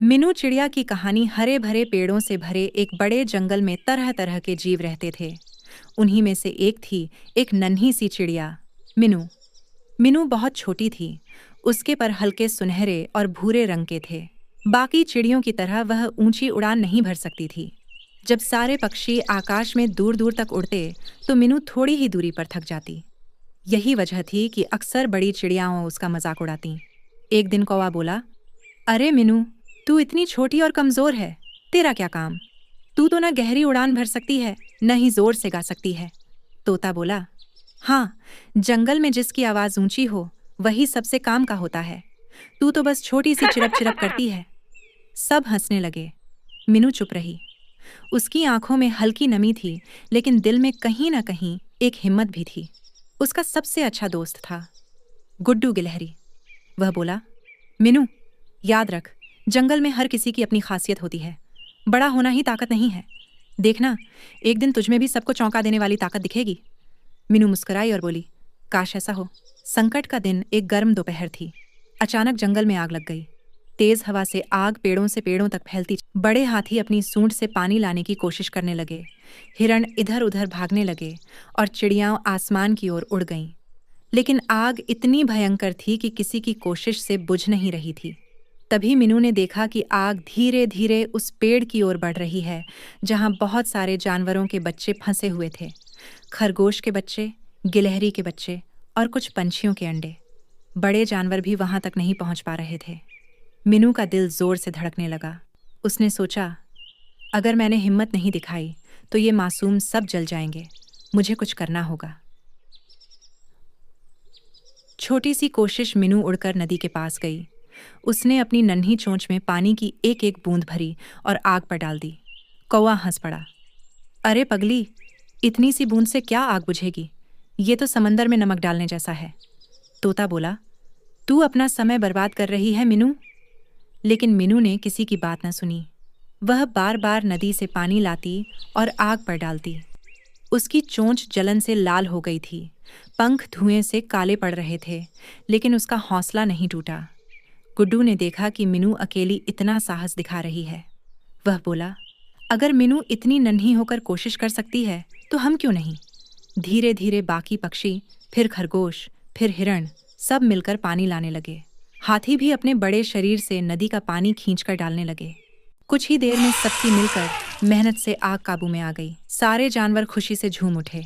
मिनू चिड़िया की कहानी हरे भरे पेड़ों से भरे एक बड़े जंगल में तरह तरह के जीव रहते थे। उन्हीं में से एक थी एक नन्ही सी चिड़िया, मिनू। मिनू बहुत छोटी थी। उसके पर हल्के सुनहरे और भूरे रंग के थे। बाकी चिड़ियों की तरह वह ऊंची उड़ान नहीं भर सकती थी। जब सारे पक्षी आकाश में दूर दूर तक उड़ते तो मिनू थोड़ी ही दूरी पर थक जाती। यही वजह थी कि अक्सर बड़ी चिड़ियाओं उसका मजाक उड़ाती। एक दिन कौवा बोला, अरे मिनू, तू इतनी छोटी और कमजोर है, तेरा क्या काम? तू तो ना गहरी उड़ान भर सकती है, न ही जोर से गा सकती है। तोता बोला, हाँ, जंगल में जिसकी आवाज ऊंची हो वही सबसे काम का होता है। तू तो बस छोटी सी चिरप चिरप करती है। सब हंसने लगे। मिनू चुप रही। उसकी आंखों में हल्की नमी थी, लेकिन दिल में कहीं ना कहीं एक हिम्मत भी थी। उसका सबसे अच्छा दोस्त था गुड्डू गिलहरी। वह बोला, मिनू, याद रख, जंगल में हर किसी की अपनी खासियत होती है। बड़ा होना ही ताकत नहीं है। देखना, एक दिन तुझमें भी सबको चौंका देने वाली ताकत दिखेगी। मीनू मुस्कुराई और बोली, काश ऐसा हो। संकट का दिन एक गर्म दोपहर थी। अचानक जंगल में आग लग गई। तेज हवा से आग पेड़ों से पेड़ों तक फैलती। बड़े हाथी अपनी सूंड से पानी लाने की कोशिश करने लगे। हिरण इधर उधर भागने लगे और चिड़ियां आसमान की ओर उड़ गईं। लेकिन आग इतनी भयंकर थी कि किसी की कोशिश से बुझ नहीं रही थी। तभी मिनू ने देखा कि आग धीरे धीरे उस पेड़ की ओर बढ़ रही है जहां बहुत सारे जानवरों के बच्चे फंसे हुए थे। खरगोश के बच्चे, गिलहरी के बच्चे और कुछ पंछियों के अंडे। बड़े जानवर भी वहां तक नहीं पहुंच पा रहे थे। मिनू का दिल जोर से धड़कने लगा। उसने सोचा, अगर मैंने हिम्मत नहीं दिखाई तो ये मासूम सब जल जाएंगे। मुझे कुछ करना होगा। छोटी सी कोशिश। मिनू उड़कर नदी के पास गई। उसने अपनी नन्ही चोंच में पानी की एक एक बूंद भरी और आग पर डाल दी। कौवा हंस पड़ा, अरे पगली, इतनी सी बूंद से क्या आग बुझेगी? ये तो समंदर में नमक डालने जैसा है। तोता बोला, तू अपना समय बर्बाद कर रही है मिनू। लेकिन मिनू ने किसी की बात न सुनी। वह बार बार नदी से पानी लाती और आग पर डालती। उसकी चोंच जलन से लाल हो गई थी। पंख धुएं से काले पड़ रहे थे, लेकिन उसका हौसला नहीं टूटा। गुड्डू ने देखा कि मिनू अकेली इतना साहस दिखा रही है। वह बोला, अगर मिनू इतनी नन्ही होकर कोशिश कर सकती है तो हम क्यों नहीं? धीरे धीरे बाकी पक्षी, फिर खरगोश, फिर हिरण सब मिलकर पानी लाने लगे। हाथी भी अपने बड़े शरीर से नदी का पानी खींचकर डालने लगे। कुछ ही देर में सबकी मिलकर मेहनत से आग काबू में आ गई। सारे जानवर खुशी से झूम उठे।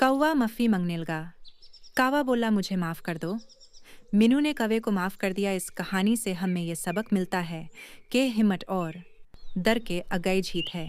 कौवा मफ़ी मंगने लगा। कावा बोला, मुझे माफ़ कर दो। मिनू ने कौवे को माफ़ कर दिया। इस कहानी से हमें यह सबक मिलता है कि हिम्मत और डर के अगेई जीत है।